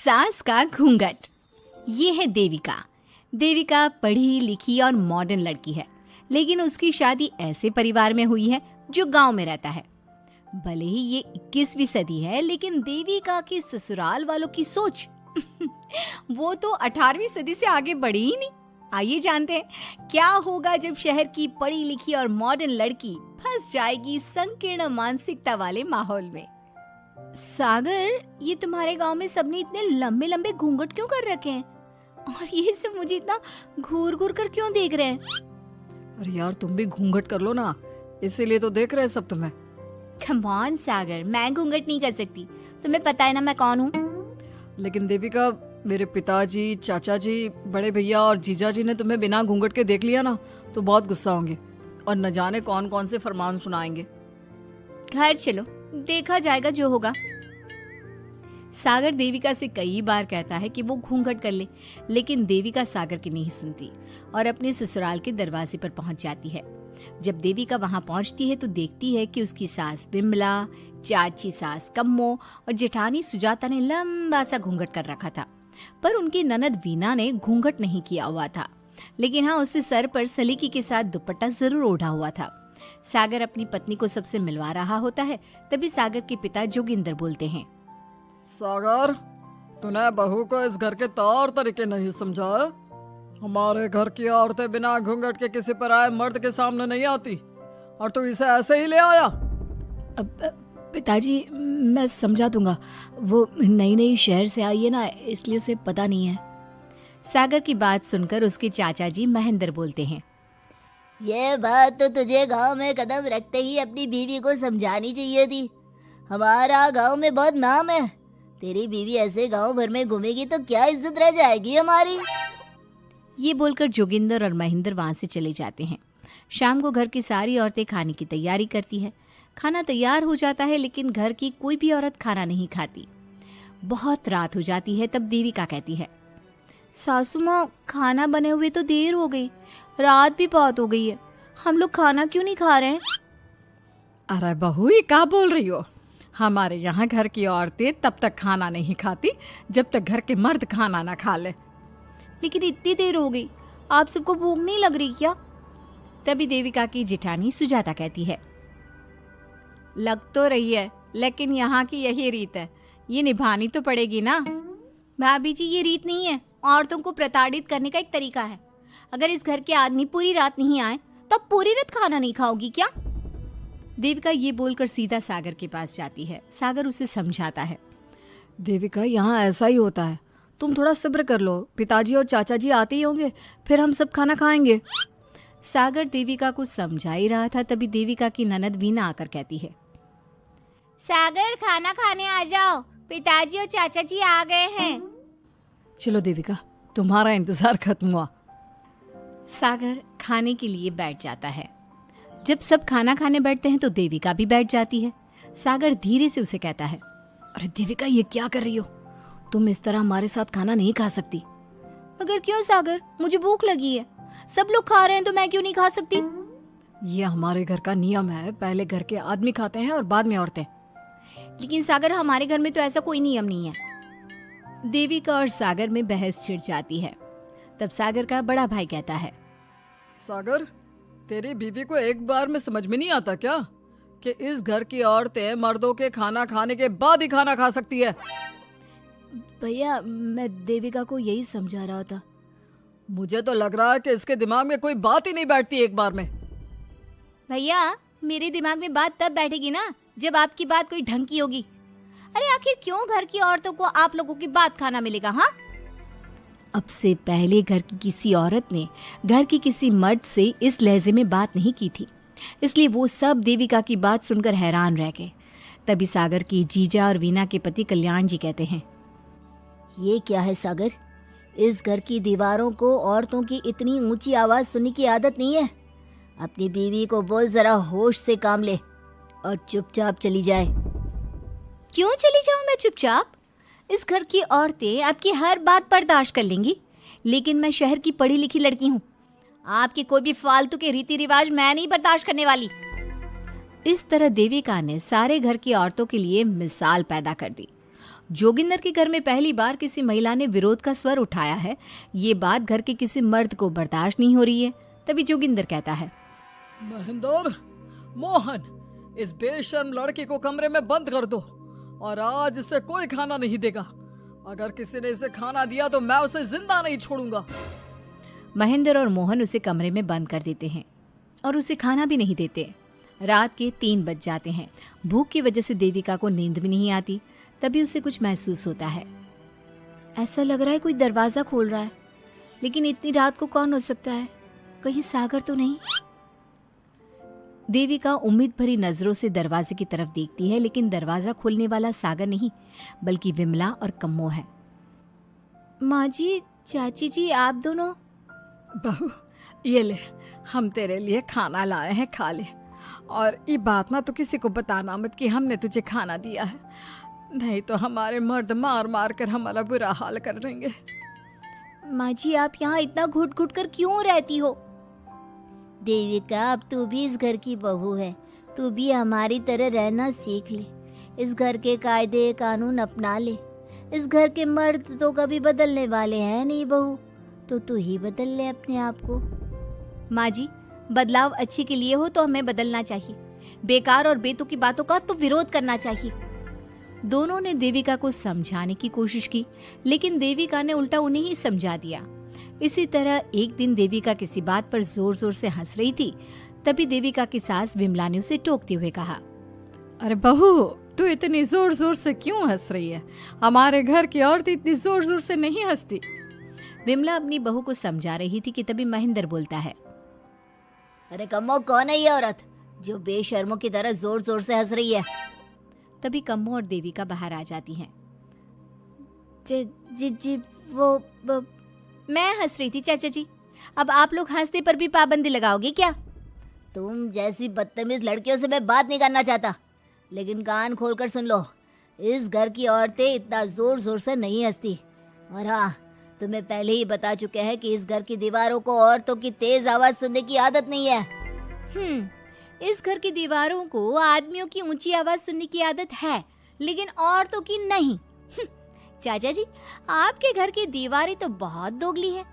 सास का घूंघट। ये है देविका। देविका पढ़ी लिखी और मॉडर्न लड़की है, लेकिन उसकी शादी ऐसे परिवार में हुई है जो गांव में रहता है। भले ही ये 21वीं सदी है, लेकिन देविका की ससुराल वालों की सोच वो तो 18वीं सदी से आगे बढ़ी ही नहीं। आइए जानते हैं क्या होगा जब शहर की पढ़ी लिखी और मॉडर्न लड़की फंस जाएगी संकीर्ण मानसिकता वाले माहौल में। सागर, ये तुम्हारे गांव में सबने इतने लंबे लंबे घूंघट क्यों कर रखे हैं? और ये सब मुझे इतना घूर घूर कर क्यों देख रहे हैं? अरे यार, तुम भी घूंघट कर लो ना, इसीलिए तो देख रहे हैं सब तुम्हें। कम ऑन सागर, मैं घूंघट नहीं कर सकती। तुम्हें पता है ना मैं कौन हूँ। लेकिन देविका, मेरे पिताजी, चाचा जी, बड़े भैया और जीजा जी ने तुम्हें बिना घूंघट के देख लिया ना तो बहुत गुस्सा होंगे और न जाने कौन कौन से फरमान सुनाएंगे। घर चलो, देखा जाएगा जो होगा। सागर देविका से कई बार कहता है कि वो घूंघट कर ले, लेकिन देविका सागर की नहीं सुनती और अपने ससुराल के दरवाजे पर पहुंच जाती है। जब देविका वहां पहुंचती है तो देखती है कि उसकी सास बिमला, चाची सास कम्मो और जेठानी सुजाता ने लंबा सा घूंघट कर रखा था, पर उनकी ननद वीना ने घूंघट नहीं किया हुआ था। लेकिन हाँ, उसने सर पर सलीकी के साथ दुपट्टा जरूर ओढ़ा हुआ था। सागर अपनी पत्नी को सबसे मिलवा रहा होता है, तभी सागर के पिता जोगिंदर बोलते हैं, सागर, तूने बहू को इस घर के तौर तरीके नहीं समझा। हमारे घर की औरतें बिना घूंघट के किसी पर आए मर्द के सामने नहीं आती और तू इसे ऐसे ही ले आया। पिताजी, मैं समझा दूंगा। वो नई नई शहर से आई है ना, इसलिए उसे पता नहीं है। सागर की बात सुनकर उसके चाचा जी महेंद्र बोलते हैं, ये बात तो तुझे गांव में कदम रखते ही अपनी बीवी को समझानी चाहिए थी। हमारा गांव में बहुत नाम है। तेरी बीवी ऐसे गांव भर में घूमेगी तो क्या इज्जत रह जाएगी हमारी। ये बोलकर जोगिंदर और महेंद्र वहां से चले जाते हैं। शाम को घर की सारी औरतें खाने की तैयारी करती है। खाना तैयार हो जाता है, लेकिन घर की कोई भी औरत खाना नहीं खाती। बहुत रात हो जाती है, तब देविका कहती है, सासू माँ, खाना बने हुए तो देर हो गई, रात भी बहुत हो गई है, हम लोग खाना क्यों नहीं खा रहे हैं? अरे बहू, ये क्या बोल रही हो? हमारे यहाँ घर की औरतें तब तक खाना नहीं खाती जब तक घर के मर्द खाना ना खा ले। लेकिन इतनी देर हो गई, आप सबको भूख नहीं लग रही क्या? तभी देविका की जेठानी सुजाता कहती है, लग तो रही है, लेकिन यहाँ की यही रीत है, ये निभानी तो पड़ेगी ना। भाभी जी, ये रीत नहीं है, औरतों को प्रताड़ित करने का एक तरीका है। अगर इस घर के आदमी पूरी रात नहीं आए तो पूरी रात खाना नहीं खाओगी क्या? देविका ये बोलकर सीधा सागर के पास जाती है। सागर उसे समझाता है, देविका, यहाँ ऐसा ही होता है, तुम थोड़ा सब्र कर लो, पिताजी और चाचा जी आते ही होंगे, फिर हम सब खाना खाएंगे। सागर देविका को समझा ही रहा था, तभी देविका की ननद वीना आकर कहती है, सागर, खाना खाने आ जाओ, पिताजी और चाचा जी आ गए हैं। चलो देविका, तुम्हारा इंतजार खत्म हुआ। सागर खाने के लिए बैठ जाता है। जब सब खाना खाने बैठते हैं तो देविका भी बैठ जाती है। सागर धीरे से उसे कहता है, अरे देविका, ये क्या कर रही हो? तुम इस तरह हमारे साथ खाना नहीं खा सकती। मगर क्यों सागर, मुझे भूख लगी है, सब लोग खा रहे हैं तो मैं क्यों नहीं खा सकती? ये हमारे घर का नियम है, पहले घर के आदमी खाते हैं और बाद में औरतें। लेकिन सागर, हमारे घर में तो ऐसा कोई नियम नहीं है। देविका और सागर में बहस छिड़ जाती है। तब सागर का बड़ा भाई कहता है, सागर, तेरी बीवी को एक बार में समझ में नहीं आता क्या कि इस घर की औरतें मर्दों के खाना खाने के बाद ही खाना खा सकती है? भैया, मैं देविका को यही समझा रहा था। मुझे तो लग रहा है कि इसके दिमाग में कोई बात ही नहीं बैठती एक बार में। भैया, मेरे दिमाग में बात तब बैठेगी ना जब आपकी बात कोई ढंग की होगी। अरे आखिर क्यों घर की औरतों को आप लोगों की बात खाना मिलेगा? हाँ, अब से पहले घर की किसी औरत ने घर की किसी मर्द से इस लहजे में बात नहीं की थी, इसलिए वो सब देविका की बात सुनकर हैरान रह गए। तभी सागर की जीजा और वीना के पति कल्याण जी कहते हैं, ये क्या है सागर, इस घर की दीवारों को औरतों की इतनी ऊंची आवाज सुनने की आदत नहीं है। अपनी बीवी को बोल जरा होश से काम ले और चुपचाप चली जाए। क्यों चली जाऊं मैं चुपचाप? इस घर की औरतें आपकी हर बात बर्दाश्त कर लेंगी, लेकिन मैं शहर की पढ़ी लिखी लड़की हूँ। आपके कोई भी फालतू के रीति रिवाज मैं नहीं बर्दाश्त करने वाली। इस तरह देविका ने सारे घर की औरतों के लिए मिसाल पैदा कर दी। जोगिंदर के घर में पहली बार किसी महिला ने विरोध का स्वर उठाया है, ये बात घर के किसी मर्द को बर्दाश्त नहीं हो रही है। तभी जोगिंदर कहता है, महेंद्र, मोहन, इस बेशर्म लड़की को कमरे में बंद कर दो और आज इसे कोई खाना नहीं देगा। अगर किसी ने इसे खाना दिया तो मैं उसे जिंदा नहीं छोड़ूंगा। महेंद्र और मोहन उसे कमरे में बंद कर देते हैं और उसे खाना भी नहीं देते। रात के 3 बज जाते हैं। भूख की वजह से देविका को नींद भी नहीं आती। तभी उसे कुछ महसूस होता है। ऐसा लग रहा है कोई दरवाजा खोल रहा है, लेकिन इतनी रात को कौन हो सकता है? कहीं सागर तो नहीं? देविका उम्मीद भरी नजरों से दरवाजे की तरफ देखती है, लेकिन दरवाजा खोलने वाला सागर नहीं बल्कि विमला और कम्मो है। माँ जी, चाची जी, आप दोनों? बहू, ये ले, हम तेरे लिए खाना लाए हैं, खा ले। और ये बात ना तो किसी को बताना मत कि हमने तुझे खाना दिया है, नहीं तो हमारे मर्द मार मार कर हमारा बुरा हाल कर देंगे। माँ जी, आप यहाँ इतना घुट घुट कर क्यों रहती हो? देविका, अब तू भी इस घर की बहू है, तू भी हमारी तरह रहना सीख ले। इस घर के कायदे कानून अपना ले। इस घर के मर्द तो कभी बदलने वाले हैं नहीं बहू, तो तू ही बदल ले अपने आप को। माँ जी, बदलाव अच्छे के लिए हो तो हमें बदलना चाहिए। बेकार और बेतुकी बातों का तो विरोध करना चाहिए। दोनों ने देविका को समझाने की कोशिश की, लेकिन देविका ने उल्टा उन्हें ही समझा दिया। इसी तरह एक दिन देविका किसी बात पर जोर जोर से हंस रही थी। तभी देविका की सास विमला ने उसे टोकते हुए कहा, अरे बहू, तू इतनी जोर जोर से क्यों हंस रही है? हमारे घर की औरत इतनी जोर जोर से नहीं हंसती। विमला अपनी बहू को समझा रही थी कि तभी महेंद्र बोलता है, अरे कम्मो, कौन है ये औरत जो बेशर्मों की तरह जोर जोर से हंस रही है? तभी कम्मो और देविका बाहर आ जाती हैं। जी वो मैं हंस रही थी चाचा जी। अब आप लोग हंसने पर भी पाबंदी लगाओगे क्या? तुम जैसी बदतमीज लड़कियों से मैं बात नहीं करना चाहता, लेकिन कान खोलकर सुन लो, इस घर की औरतें इतना जोर जोर से नहीं हंसती। और हाँ, तुम्हें पहले ही बता चुके हैं कि इस घर की दीवारों को औरतों की तेज आवाज सुनने की आदत नहीं है। इस घर की दीवारों को आदमियों की ऊंची आवाज सुनने की आदत है, लेकिन औरतों की नहीं। चाचा जी, आपके घर की दीवारें तो बहुत दोगली है।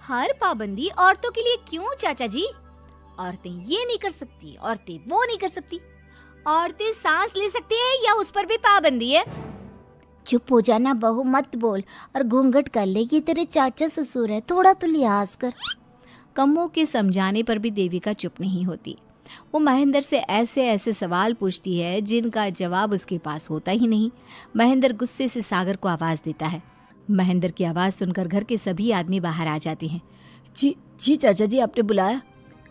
हर पाबंदी औरतों के लिए क्यों चाचा जी? औरतें ये नहीं कर सकती, औरतें वो नहीं कर सकती। औरतें सांस ले सकती है या उस पर भी पाबंदी है? चुप हो जाना बहू, मत बोल और घूंघट कर ले। ये तेरे चाचा ससुर है, थोड़ा तो लिहाज कर। कम्मो के समझाने पर भी देविका चुप नहीं होती। वो महेंद्र से ऐसे ऐसे सवाल पूछती है जिनका जवाब उसके पास होता ही नहीं। महेंद्र गुस्से से सागर को आवाज देता है। महेंद्र की आवाज सुनकर घर के सभी आदमी बाहर आ जाते हैं। जी चाचा जी, आपने बुलाया?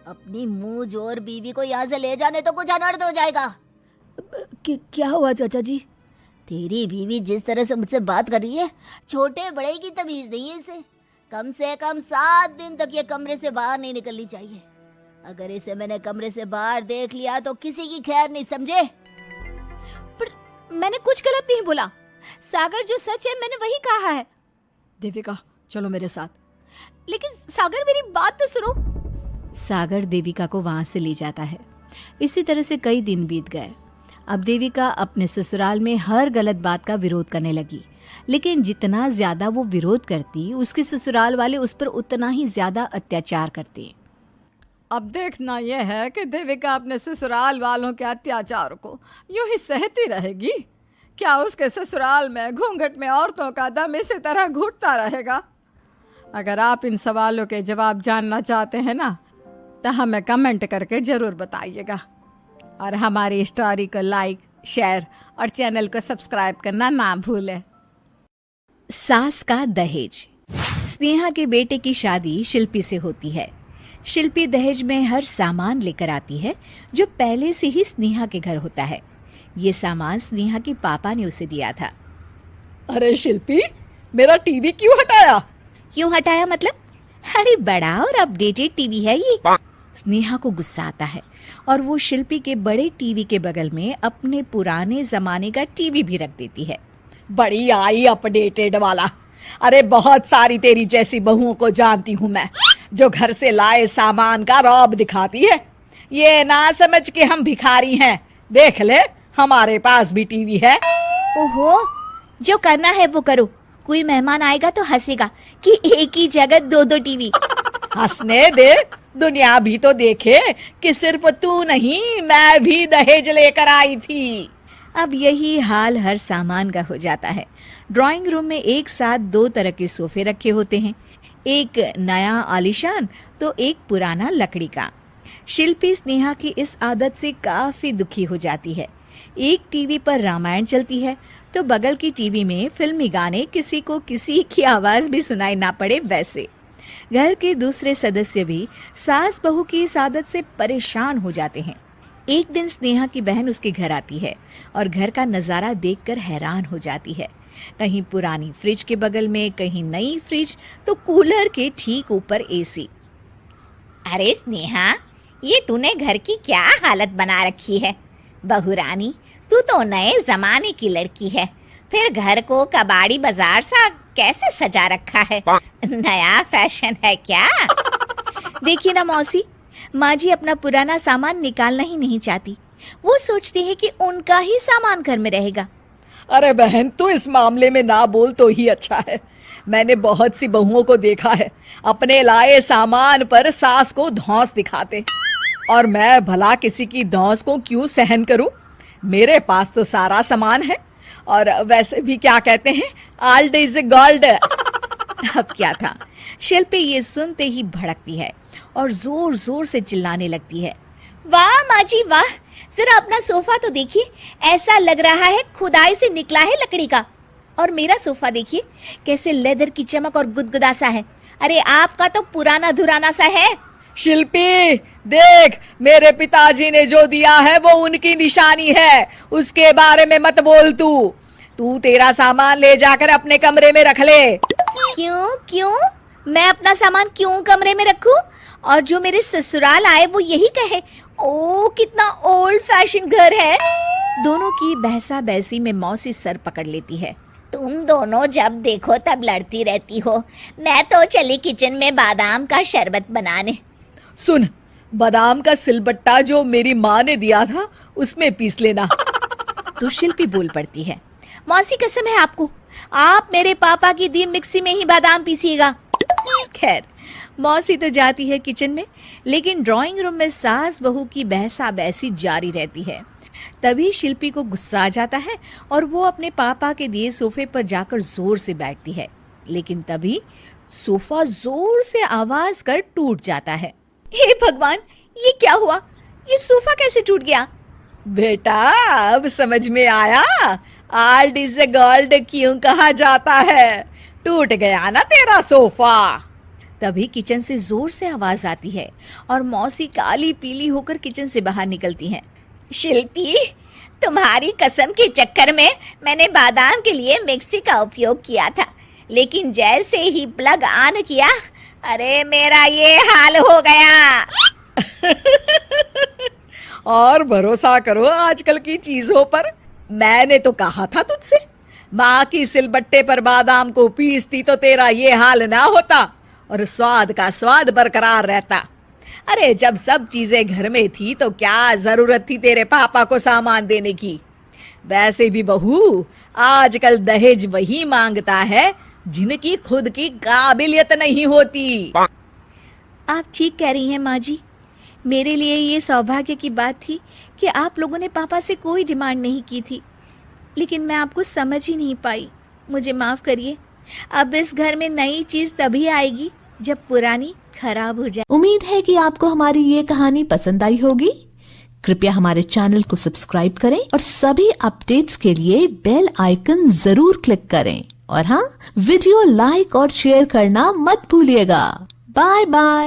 अपनी मुंह जोर बीवी को यहाँ से ले जाने तो कुछ अनर्थ हो जाएगा। क्या हुआ चाचा जी? तेरी बीवी जिस तरह से मुझसे बात कर रही है, छोटे बड़े की तमीज नहीं है इसे। कम से कम 7 दिन तक ये कमरे से बाहर नहीं निकलनी चाहिए। अगर इसे मैंने कमरे से बाहर देख लिया तो किसी की खैर नहीं, समझे? पर मैंने कुछ गलत नहीं बोला। सागर, जो सच है मैंने वही कहा है। देविका, चलो मेरे साथ। लेकिन सागर, मेरी बात तो सुनो। सागर देविका को वहां से ले जाता है। इसी तरह से कई दिन बीत गए। अब देविका अपने ससुराल में हर गलत बात का विरोध करने लगी, लेकिन जितना ज्यादा वो विरोध करती, उसके ससुराल वाले उस पर उतना ही ज्यादा अत्याचार करते। अब देखना यह है कि देविका अपने ससुराल वालों के अत्याचार को यूं ही सहती रहेगी। क्या उसके ससुराल में घूंघट में औरतों का दम इसी तरह घुटता रहेगा? अगर आप इन सवालों के जवाब जानना चाहते हैं ना, तो हमें कमेंट करके ज़रूर बताइएगा। और हमारी स्टोरी को लाइक, शेयर और चैनल को सब्सक्राइब करना ना भूलें। सास का दहेज। स्नेहा के बेटे की शादी शिल्पी से होती है। शिल्पी दहेज में हर सामान लेकर आती है जो पहले से ही स्नेहा के घर होता है। ये सामान स्नेहा के पापा ने उसे दिया था। अरे शिल्पी, मेरा टीवी क्यों हटाया? क्यों हटाया मतलब? अरे बड़ा और अपडेटेड टीवी है ये। स्नेहा को गुस्सा आता है और वो शिल्पी के बड़े टीवी के बगल में अपने पुराने जमाने का टीवी भी रख देती है। बड़ी आई अपडेटेड वाला। अरे बहुत सारी तेरी जैसी बहुओं को जानती हूँ मैं, जो घर से लाए सामान का रौब दिखाती है। ये ना समझ के हम भिखारी हैं। देख ले, हमारे पास भी टीवी है। ओहो, जो करना है वो करो। कोई मेहमान आएगा तो हंसेगा कि एक ही जगह दो दो टीवी। हंसने दे, दुनिया भी तो देखे कि सिर्फ तू नहीं मैं भी दहेज लेकर आई थी। अब यही हाल हर सामान का हो जाता है। ड्राइंग रूम में एक साथ दो तरह के सोफे रखे होते हैं, एक नया आलीशान तो एक पुराना लकड़ी का। शिल्पी स्नेहा की इस आदत से काफी दुखी हो जाती है। एक टीवी पर रामायण चलती है तो बगल की टीवी में फिल्मी गाने, किसी को किसी की आवाज भी सुनाई ना पड़े वैसे। घर के दूसरे सदस्य भी सास बहू की इस आदत से परेशान हो जाते हैं। एक दिन स्नेहा की बहन उसके घर आती है और घर का नजारा देखकर हैरान हो जाती है। कहीं पुरानी फ्रिज के बगल में, कहीं नई फ्रिज तो कूलर के ठीक ऊपर एसी। अरे स्नेहा, ये तूने घर की क्या हालत बना रखी है? बहू रानी, तू तो नए जमाने की लड़की है, फिर घर को कबाड़ी बाजार सा कैसे सजा रखा है? नया फैशन है क्या? देखिए ना मौसी, माँ जी अपना पुराना सामान निकालना ही नहीं चाहती। वो सोचती है कि उनका ही सामान घर में रहेगा। अरे बहन, तू इस मामले में ना बोल तो ही अच्छा है। मैंने बहुत सी बहुओं को देखा है अपने लाए सामान पर सास को धौंस दिखाते, और मैं भला किसी की धौंस को क्यों सहन करूं? मेरे पास तो सारा सामान है, और वैसे भी क्या कहते हैं, ओल्ड इज गोल्ड। अब क्या था, शिल्पी ये सुनते ही भड़कती है और जोर जोर से चिल्लाने लगती है। वाह माँ जी वाह, जरा अपना सोफा तो देखिए, ऐसा लग रहा है खुदाई से निकला है लकड़ी का। और मेरा सोफा देखिए कैसे लेदर की चमक और गुदगुदा सा है। अरे आपका तो पुराना धुराना सा है। शिल्पी देख, मेरे पिताजी ने जो दिया है वो उनकी निशानी है, उसके बारे में मत बोल। तू तेरा सामान ले जाकर अपने कमरे में रख ले। क्यों? मैं अपना सामान क्यों कमरे में रखूं? और जो मेरे ससुराल आए वो यही कहे, ओ कितना ओल्ड फैशन घर है। दोनों की बहसा बहसी में मौसी सर पकड़ लेती है। तुम दोनों जब देखो तब लड़ती रहती हो। मैं तो चली किचन में बादाम का शरबत बनाने। सुन, बादाम का सिलबट्टा जो मेरी माँ ने दिया था उसमें पीस लेना। तो शिल्पी बोल पड़ती है, मौसी कसम है आपको, आप मेरे पापा की दी मिक्सी में ही बादाम पीसिएगा। खैर, मौसी तो जाती है किचन में, लेकिन ड्राइंग रूम में सास बहू की बहसा बहसी जारी रहती है। तभी शिल्पी को गुस्सा आ जाता है और वो अपने पापा के दिए सोफे पर जाकर जोर से बैठती है, लेकिन तभी सोफा जोर से आवाज कर टूट जाता है। हे भगवान, ये क्या हुआ? ये सोफा कैसे टूट गया? बेटा, अब समझ में आया ओल्ड इज गोल्ड क्यों कहा जाता है। टूट गया ना तेरा सोफा। तभी किचन से जोर से आवाज आती है और मौसी काली पीली होकर किचन से बाहर निकलती हैं। शिल्पी, तुम्हारी कसम के चक्कर में मैंने बादाम के लिए मिक्सी का उपयोग किया था, लेकिन जैसे ही प्लग ऑन किया, अरे मेरा ये हाल हो गया। और भरोसा करो आजकल की चीजों पर। मैंने तो कहा था तुझसे, माँ की सिलबट्टे पर बादाम को पीसती तो तेरा ये हाल ना होता और स्वाद का स्वाद बरकरार रहता। अरे जब सब चीजें घर में थी तो क्या जरूरत थी तेरे पापा को सामान देने की। वैसे भी बहू, आजकल दहेज वही मांगता है जिनकी खुद की काबिलियत नहीं होती। आप ठीक कह रही हैं माँ जी। मेरे लिए ये सौभाग्य की बात थी कि आप लोगों ने पापा से कोई डिमांड नहीं की थी, लेकिन मैं आपको समझ ही नहीं पाई। मुझे माफ करिए। अब इस घर में नई चीज तभी आएगी जब पुरानी खराब हो जाए। उम्मीद है कि आपको हमारी ये कहानी पसंद आई होगी। कृपया हमारे चैनल को सब्सक्राइब करें और सभी अपडेट्स के लिए बेल आइकन जरूर क्लिक करें। और हाँ, वीडियो लाइक और शेयर करना मत भूलिएगा। Bye bye.